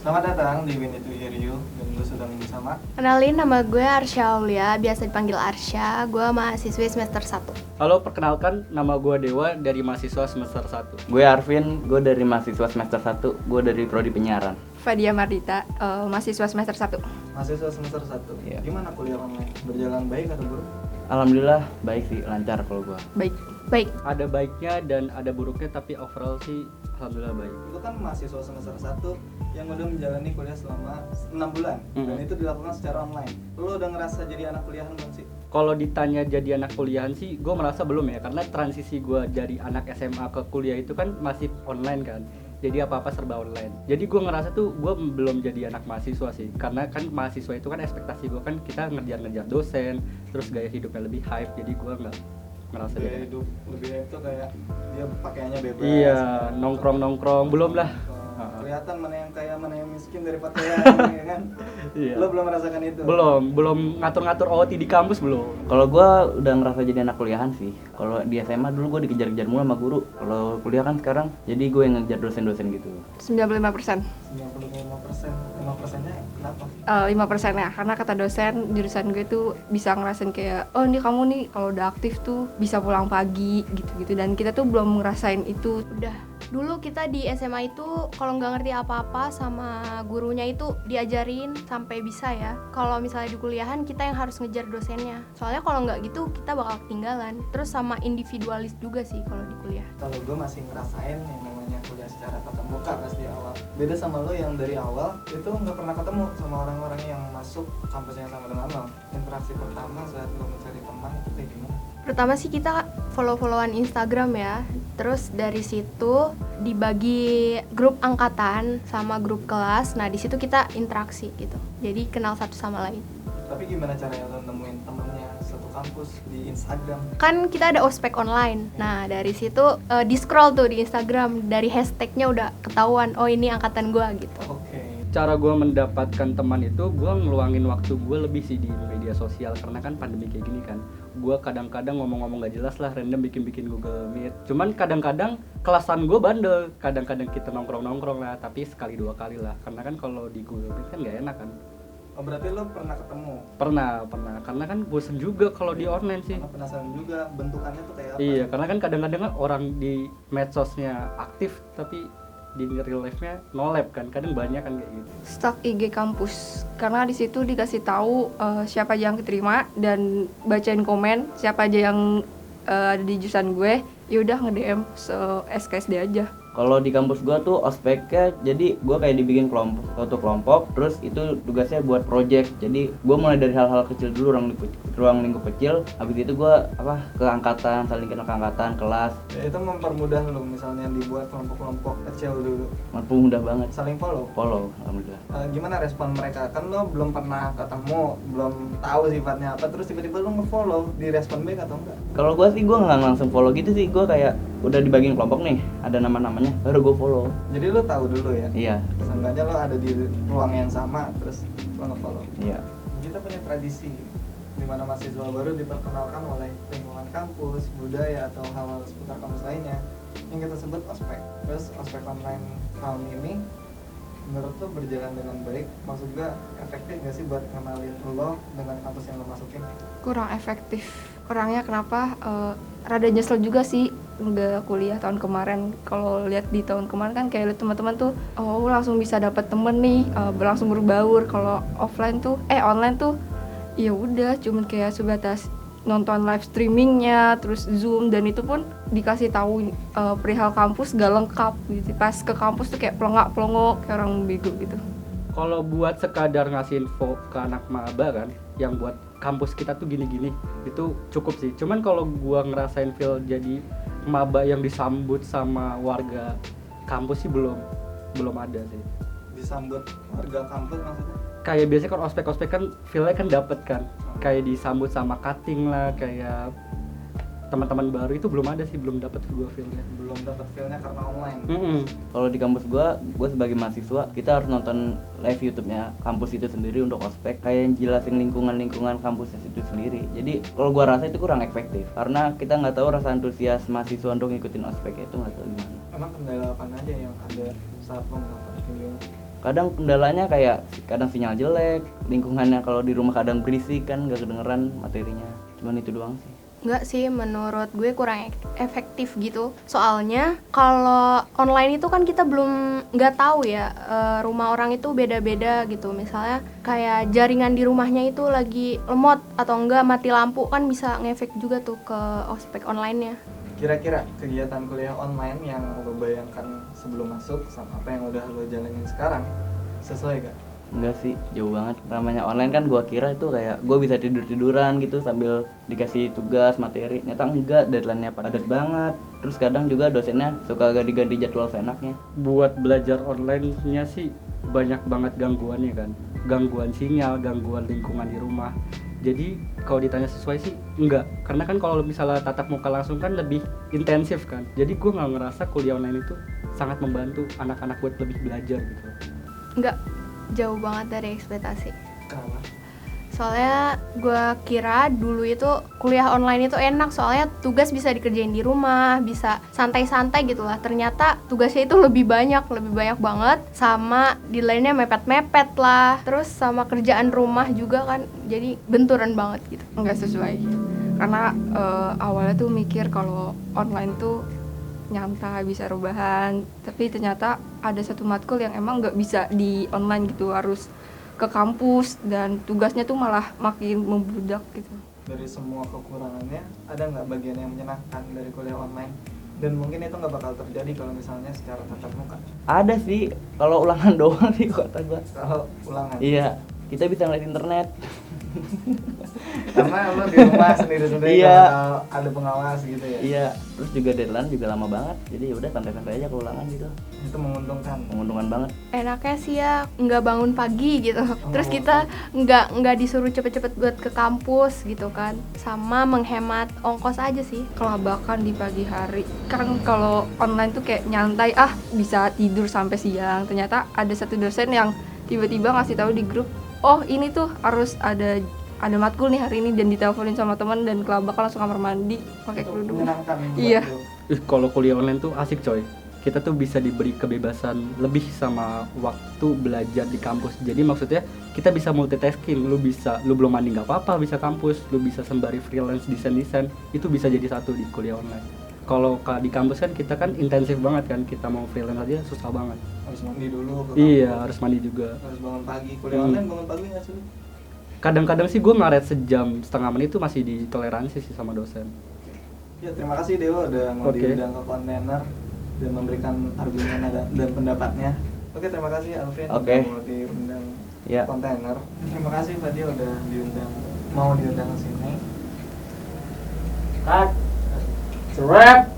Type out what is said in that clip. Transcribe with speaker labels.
Speaker 1: Selamat datang di We Need to Hear You, dan gue sedang bersama.
Speaker 2: Kenalin, nama gue Arsya Aulia, biasa dipanggil Arsya. Gue mahasiswi semester 1.
Speaker 3: Halo, perkenalkan, nama gue Dewa dari mahasiswa semester 1.
Speaker 4: Gue Arvin, gue dari mahasiswa semester 1, gue dari prodi penyiaran.
Speaker 5: Fadia Mardita, mahasiswa semester 1.
Speaker 1: Mahasiswa semester 1.
Speaker 4: Iya.
Speaker 1: Gimana kuliah online? Berjalan baik atau buruk?
Speaker 4: Alhamdulillah baik sih, lancar kalau gue.
Speaker 2: Baik,
Speaker 3: Ada baiknya dan ada buruknya, tapi overall sih alhamdulillah baik.
Speaker 1: Itu kan mahasiswa semester 1 yang udah menjalani kuliah selama 6 bulan, dan itu dilakukan secara online. Lo udah ngerasa jadi anak kuliahan belum sih?
Speaker 3: Kalau ditanya jadi anak kuliahan sih, gue merasa belum ya, karena transisi gue dari anak SMA ke kuliah itu kan masih online kan. Jadi apa-apa serba online. Jadi gue ngerasa tuh gue belum jadi anak mahasiswa sih. Karena kan mahasiswa itu kan ekspektasi gue kan kita ngejar-ngejar dosen, terus gaya hidupnya lebih hype. Jadi gue nggak ngerasa
Speaker 1: Gaya
Speaker 3: jadi.
Speaker 1: hidup lebih itu kayak dia pakaiannya bebas.
Speaker 3: Iya, nongkrong-nongkrong belum lah.
Speaker 1: Kelihatan mana yang kaya, mana yang miskin dari pakaian, ya kan?
Speaker 3: Iya.
Speaker 1: Lo belum merasakan itu?
Speaker 3: Belum ngatur-ngatur OT di kampus belum.
Speaker 4: Kalau gue udah ngerasa jadi anak kuliahan sih. Kalau di SMA dulu gue dikejar-kejar mulu sama guru. Kalau kuliah kan sekarang jadi gue yang ngejar dosen-dosen gitu.
Speaker 5: 95%.
Speaker 1: 95%, 5%-nya kenapa?
Speaker 5: 5% ya, karena kata dosen jurusan gue tuh bisa ngerasain kayak, oh ini kamu nih kalau udah aktif tuh bisa pulang pagi gitu-gitu, dan kita tuh belum ngerasain itu.
Speaker 2: udah. Dulu kita di SMA itu kalau nggak ngerti apa-apa sama gurunya itu diajarin sampai bisa ya. Kalau misalnya di kuliahan kita yang harus ngejar dosennya. Soalnya kalau nggak gitu kita bakal ketinggalan. Terus sama individualis juga sih kalau di kuliah.
Speaker 1: Kalau gue masih ngerasain yang namanya kuliah secara tatap muka pas di awal. Beda sama lo yang dari awal itu nggak pernah ketemu sama orang-orang yang masuk kampus yang sama dengan lo. Interaksi pertama saat lo mencari teman itu kayak gimana?
Speaker 2: Pertama sih kita follow-followan Instagram ya. Terus dari situ dibagi grup angkatan sama grup kelas. Nah, di situ kita interaksi gitu. Jadi kenal satu sama lain.
Speaker 1: Tapi gimana caranya lo nemuin temennya satu kampus di Instagram?
Speaker 2: Kan kita ada ospek online. Nah, dari situ di-scroll tuh di Instagram, dari hashtagnya udah ketahuan, oh ini angkatan gua gitu.
Speaker 1: Oke.
Speaker 3: Cara gue mendapatkan teman itu, gue ngeluangin waktu gue lebih sih di media sosial. Karena kan pandemi kayak gini kan, gue kadang-kadang ngomong-ngomong gak jelas lah, random bikin-bikin Google Meet. Cuman kadang-kadang kelasan gue bandel, kadang-kadang kita nongkrong-nongkrong lah, tapi sekali dua kali lah. Karena kan kalau di Google Meet kan gak enak kan.
Speaker 1: Oh, berarti lo pernah ketemu?
Speaker 3: Pernah, karena kan bosen juga kalau di online sih.
Speaker 1: Karena penasaran juga bentukannya tuh kayak apa?
Speaker 3: Iya, karena kan kadang-kadang kan orang di medsosnya aktif, tapi di real life-nya no lab kan, kadang banyak kan kayak gitu.
Speaker 5: Stalk IG kampus, karena di situ dikasih tahu siapa aja yang keterima, dan bacain komen siapa aja yang ada di jurusan gue. Ya udah nge-DM SKSD aja.
Speaker 4: Kalau di kampus gue tuh ospeknya, jadi gue kayak dibikin suatu kelompok, terus itu tugasnya buat project. Jadi gue mulai dari hal-hal kecil dulu, ruang lingkup kecil. Habis itu gue ke angkatan, saling kenal ke angkatan, kelas.
Speaker 1: Ya, itu mempermudah lo misalnya dibuat kelompok-kelompok kecil dulu.
Speaker 4: Mampu mudah banget.
Speaker 1: Saling follow.
Speaker 4: Alhamdulillah.
Speaker 1: Gimana respon mereka? Kan lo belum pernah ketemu, belum tahu sifatnya apa, terus tiba-tiba lo nge-follow, di respon baik atau enggak?
Speaker 4: Kalau gue sih gue nggak langsung follow gitu sih. Gue kayak udah dibagiin kelompok nih, ada nama-namanya, baru gue follow.
Speaker 1: Jadi lo tahu dulu ya?
Speaker 4: Iya.
Speaker 1: Seenggaknya lo ada di ruang yang sama, terus lo nge-follow.
Speaker 4: Iya.
Speaker 1: Kita punya tradisi di mana mahasiswa baru diperkenalkan oleh lingkungan kampus, budaya, atau hal-hal seputar kampus lainnya yang kita sebut ospek. Terus ospek online tahun ini menurut lo berjalan dengan baik? Maksud gue efektif gak sih buat kenalin lo dengan kampus yang lo masukin?
Speaker 5: Kurang efektif. Orangnya kenapa? Rada nyesel juga sih nggak kuliah tahun kemarin. Kalau lihat di tahun kemarin kan kayak teman-teman tuh, oh langsung bisa dapat temen nih, langsung berbaur. Kalau online tuh ya udah cuman kayak sebatas nonton live streamingnya, terus Zoom, dan itu pun dikasih tahu perihal kampus gak lengkap gitu. Pas ke kampus tuh kayak pelongok kayak orang bego gitu.
Speaker 3: Kalau buat sekadar ngasih info ke anak maba kan, yang buat kampus kita tuh gini-gini, itu cukup sih. Cuman kalau gua ngerasain feel jadi maba yang disambut sama warga kampus sih belum ada sih.
Speaker 1: Disambut warga kampus maksudnya?
Speaker 3: Kayak biasanya kan ospek-ospek kan feel-nya kan dapet kan, kayak disambut sama cutting lah, kayak teman-teman baru itu belum ada sih, belum dapat gua feel-nya.
Speaker 1: Belum dapat feel-nya karena online.
Speaker 4: Kalau di kampus gue sebagai mahasiswa, kita harus nonton live YouTube-nya kampus itu sendiri untuk ospek, kayak jelasin lingkungan kampus itu sendiri. Jadi kalau gue rasa itu kurang efektif, karena kita nggak tahu rasa antusias mahasiswa untuk ngikutin ospek itu, nggak tahu gimana.
Speaker 1: Emang kendala apa aja yang ada saat lo menonton videonya?
Speaker 4: Kadang kendalanya kayak kadang sinyal jelek, lingkungannya kalau di rumah kadang berisik kan nggak kedengeran materinya. Cuman itu doang sih.
Speaker 2: Enggak sih, menurut gue kurang efektif gitu. Soalnya kalau online itu kan kita belum nggak tahu ya, rumah orang itu beda-beda gitu. Misalnya kayak jaringan di rumahnya itu lagi lemot atau enggak mati lampu, kan bisa ngefek juga tuh ke ospek online-nya.
Speaker 1: Kira-kira kegiatan kuliah online yang lo bayangkan sebelum masuk sama apa yang udah lo jalanin sekarang sesuai gak?
Speaker 4: Enggak sih, jauh banget. Namanya online kan gua kira itu kayak gua bisa tidur-tiduran gitu sambil dikasih tugas, materi. Ternyata enggak, deadline-nya padat banget. Terus kadang juga dosennya suka ganti-ganti jadwal seenaknya.
Speaker 3: Buat belajar online-nya sih banyak banget gangguannya kan. Gangguan sinyal, gangguan lingkungan di rumah. Jadi kalau ditanya sesuai sih enggak, karena kan kalau misalnya tatap muka langsung kan lebih intensif kan. Jadi gue nggak ngerasa kuliah online itu sangat membantu anak-anak buat lebih belajar gitu.
Speaker 2: Enggak, jauh banget dari ekspektasi.
Speaker 1: Kenapa?
Speaker 2: Soalnya gue kira dulu itu kuliah online itu enak, soalnya tugas bisa dikerjain di rumah, bisa santai-santai gitu lah. Ternyata tugasnya itu lebih banyak banget, sama deadline-nya mepet-mepet lah. Terus sama kerjaan rumah juga kan, jadi benturan banget gitu.
Speaker 5: Nggak sesuai. Karena awalnya tuh mikir kalau online tuh nyantai, bisa rebahan, tapi ternyata ada satu matkul yang emang nggak bisa di online gitu, harus ke kampus dan tugasnya tuh malah makin membludak gitu.
Speaker 1: Dari semua kekurangannya, ada nggak bagian yang menyenangkan dari kuliah online? Dan mungkin itu nggak bakal terjadi kalau misalnya secara tatap muka.
Speaker 4: Ada sih, kalau ulangan doang sih kata gua.
Speaker 1: Kalau ulangan.
Speaker 4: Iya, kita bisa ngeliat internet.
Speaker 1: Karena lo di rumah sendiri-sendiri,
Speaker 4: Iya.
Speaker 1: kalau ada pengawas gitu ya.
Speaker 4: Iya, terus juga deadline juga lama banget. Jadi udah santai-santai aja ke ulangan gitu.
Speaker 1: Itu menguntungkan.
Speaker 4: Menguntungkan banget.
Speaker 2: Enaknya sih ya nggak bangun pagi gitu. Terus kita nggak disuruh cepet-cepet buat ke kampus gitu kan. Sama menghemat ongkos aja sih.
Speaker 5: Kelabakan di pagi hari. Kan kalau online tuh kayak nyantai, bisa tidur sampai siang. Ternyata ada satu dosen yang tiba-tiba ngasih tahu di grup, oh ini tuh harus ada matkul nih hari ini, dan diteleponin sama teman dan kelabakan langsung kamar mandi pakai
Speaker 1: Untuk
Speaker 5: kerudung.
Speaker 1: menyenangkan buat
Speaker 5: Iya.
Speaker 1: lo.
Speaker 3: Kalau kuliah online tuh asik coy. Kita tuh bisa diberi kebebasan lebih sama waktu belajar di kampus. Jadi maksudnya kita bisa multitasking. Lu belum mandi nggak apa-apa, bisa kampus. Lu bisa sembari freelance desain. Itu bisa jadi satu di kuliah online. Kalau di kampus kan kita kan intensif banget kan. Kita mau freelance aja susah banget.
Speaker 1: Harus mandi dulu ke
Speaker 3: Iya,
Speaker 1: kampus.
Speaker 3: harus mandi juga.
Speaker 1: Harus bangun pagi. Kuliah online bangun pagi nggak sih?
Speaker 3: Kadang-kadang sih gue ngaret sejam setengah menit itu masih ditoleransi sih sama dosen.
Speaker 1: Ya, terima kasih Dewa udah mau
Speaker 3: Oke.
Speaker 1: diundang ke kontainer dan memberikan argumen dan pendapatnya. Oke, terima kasih Alvin
Speaker 4: Oke.
Speaker 1: udah mau diundang
Speaker 4: Ya.
Speaker 1: kontainer. Terima kasih Fadil udah mau diundang ke sini.
Speaker 3: Cut. It's a wrap.